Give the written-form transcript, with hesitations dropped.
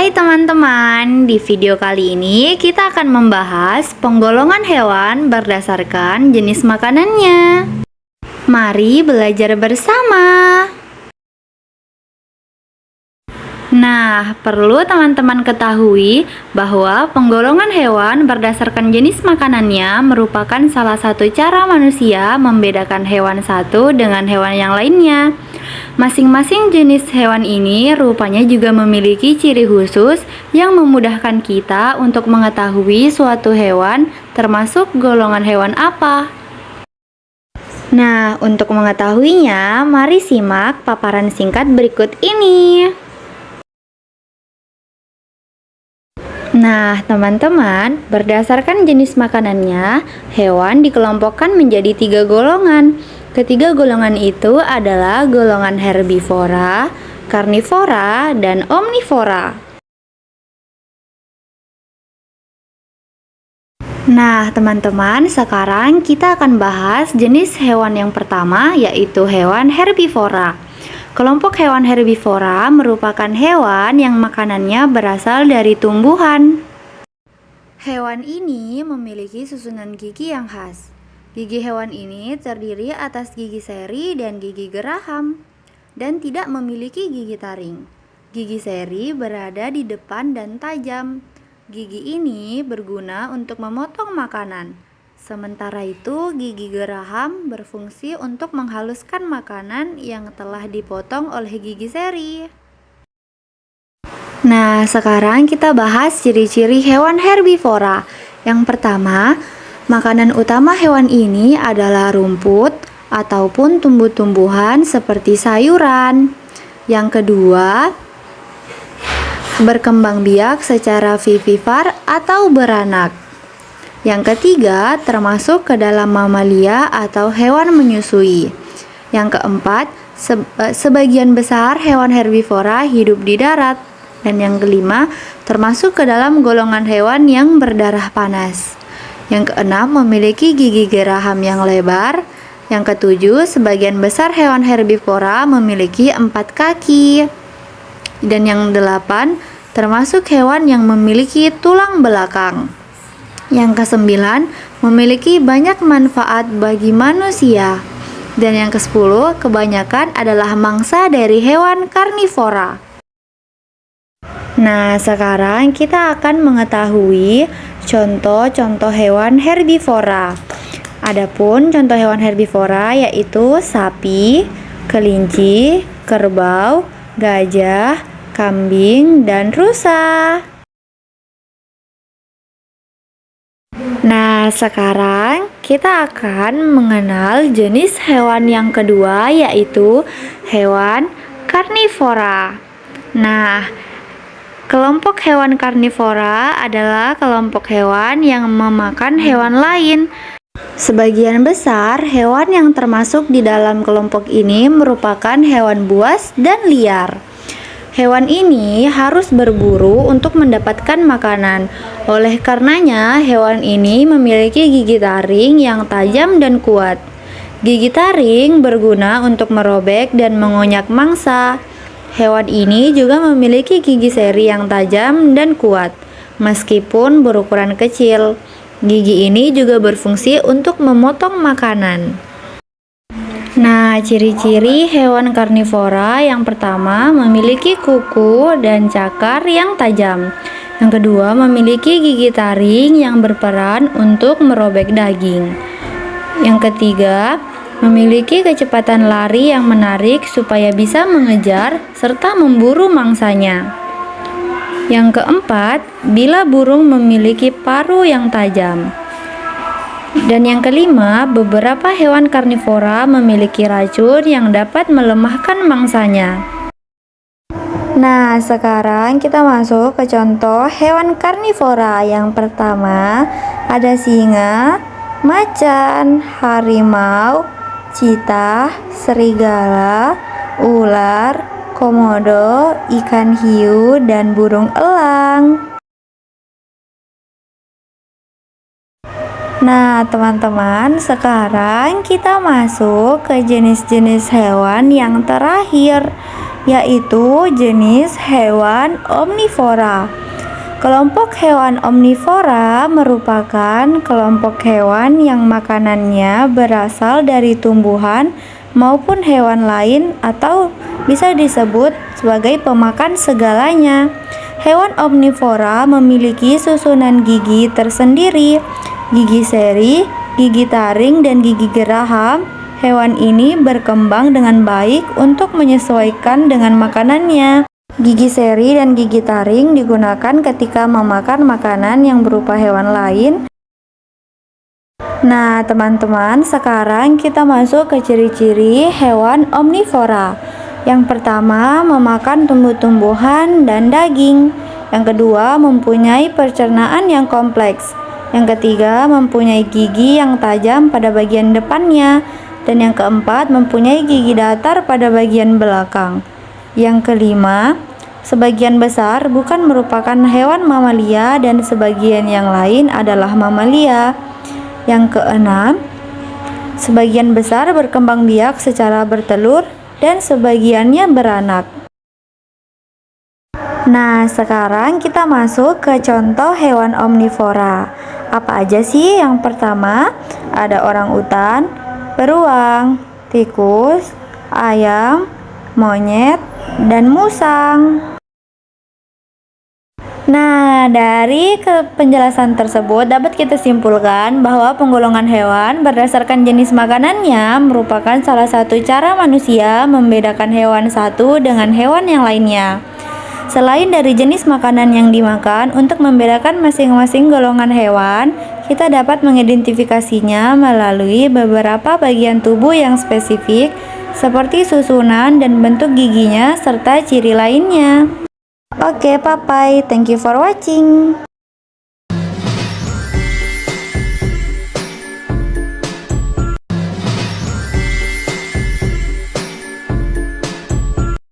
Hai teman-teman, di video kali ini kita akan membahas penggolongan hewan berdasarkan jenis makanannya. Mari belajar bersama. Nah, perlu teman-teman ketahui bahwa penggolongan hewan berdasarkan jenis makanannya merupakan salah satu cara manusia membedakan hewan satu dengan hewan yang lainnya. Masing-masing jenis hewan ini rupanya juga memiliki ciri khusus yang memudahkan kita untuk mengetahui suatu hewan termasuk golongan hewan apa. Nah, untuk mengetahuinya, mari simak paparan singkat berikut ini. Nah, teman-teman, berdasarkan jenis makanannya, hewan dikelompokkan menjadi 3 golongan. Ketiga golongan itu adalah golongan herbivora, karnivora, dan omnivora. Nah, teman-teman, sekarang kita akan bahas jenis hewan yang pertama, yaitu hewan herbivora. Kelompok hewan herbivora merupakan hewan yang makanannya berasal dari tumbuhan. Hewan ini memiliki susunan gigi yang khas. Gigi hewan ini terdiri atas gigi seri dan gigi geraham, dan tidak memiliki gigi taring. Gigi seri berada di depan dan tajam. Gigi ini berguna untuk memotong makanan. Sementara itu, gigi geraham berfungsi untuk menghaluskan makanan yang telah dipotong oleh gigi seri. Nah, sekarang kita bahas ciri-ciri hewan herbivora. Yang pertama, makanan utama hewan ini adalah rumput ataupun tumbuh-tumbuhan seperti sayuran. Yang kedua, berkembang biak secara vivipar atau beranak. Yang ketiga, termasuk ke dalam mamalia atau hewan menyusui. Yang keempat, sebagian besar hewan herbivora hidup di darat. Dan yang kelima, termasuk ke dalam golongan hewan yang berdarah panas. Yang keenam, memiliki gigi geraham yang lebar. Yang ketujuh, sebagian besar hewan herbivora memiliki 4 kaki. Dan yang delapan, termasuk hewan yang memiliki tulang belakang. Yang kesembilan, memiliki banyak manfaat bagi manusia. Dan yang ke-10, kebanyakan adalah mangsa dari hewan karnivora. Nah, sekarang kita akan mengetahui contoh-contoh hewan herbivora. Adapun contoh hewan herbivora yaitu sapi, kelinci, kerbau, gajah, kambing, dan rusa. Nah, sekarang kita akan mengenal jenis hewan yang kedua, yaitu hewan karnivora. Nah, kelompok hewan karnivora adalah kelompok hewan yang memakan hewan lain. Sebagian besar hewan yang termasuk di dalam kelompok ini merupakan hewan buas dan liar. Hewan ini harus berburu untuk mendapatkan makanan. Oleh karenanya, hewan ini memiliki gigi taring yang tajam dan kuat. Gigi taring berguna untuk merobek dan mengonyak mangsa. Hewan ini juga memiliki gigi seri yang tajam dan kuat, meskipun berukuran kecil. Gigi ini juga berfungsi untuk memotong makanan. Nah, ciri-ciri hewan karnivora yang pertama memiliki kuku dan cakar yang tajam. Yang kedua, memiliki gigi taring yang berperan untuk merobek daging. Yang ketiga, memiliki kecepatan lari yang menarik supaya bisa mengejar serta memburu mangsanya. Yang keempat, bila burung memiliki paruh yang tajam. Dan yang kelima, beberapa hewan karnivora memiliki racun yang dapat melemahkan mangsanya. Nah, sekarang kita masuk ke contoh hewan karnivora. Yang pertama, ada singa, macan, harimau, cheetah, serigala, ular, komodo, ikan hiu, dan burung elang. Nah, teman-teman, sekarang kita masuk ke jenis-jenis hewan yang terakhir, yaitu jenis hewan omnivora. Kelompok hewan omnivora merupakan kelompok hewan yang makanannya berasal dari tumbuhan maupun hewan lain atau bisa disebut sebagai pemakan segalanya. Hewan omnivora memiliki susunan gigi tersendiri, gigi seri, gigi taring, dan gigi geraham. Hewan ini berkembang dengan baik untuk menyesuaikan dengan makanannya. Gigi seri dan gigi taring digunakan ketika memakan makanan yang berupa hewan lain. Nah, teman-teman, sekarang kita masuk ke ciri-ciri hewan omnivora. Yang pertama, memakan tumbuh-tumbuhan dan daging. Yang kedua, mempunyai pencernaan yang kompleks. Yang ketiga, mempunyai gigi yang tajam pada bagian depannya. Dan yang keempat, mempunyai gigi datar pada bagian belakang. Yang kelima, sebagian besar bukan merupakan hewan mamalia dan sebagian yang lain adalah mamalia. Yang keenam, sebagian besar berkembang biak secara bertelur dan sebagiannya beranak. Nah, sekarang kita masuk ke contoh hewan omnivora. Apa aja sih? Yang pertama, ada orangutan, beruang, tikus, ayam, monyet, dan musang. Nah, dari penjelasan tersebut dapat kita simpulkan bahwa penggolongan hewan berdasarkan jenis makanannya merupakan salah satu cara manusia membedakan hewan satu dengan hewan yang lainnya. Selain dari jenis makanan yang dimakan, untuk membedakan masing-masing golongan hewan, kita dapat mengidentifikasinya melalui beberapa bagian tubuh yang spesifik, seperti susunan dan bentuk giginya serta ciri lainnya. Oke, bye-bye. Thank you for watching.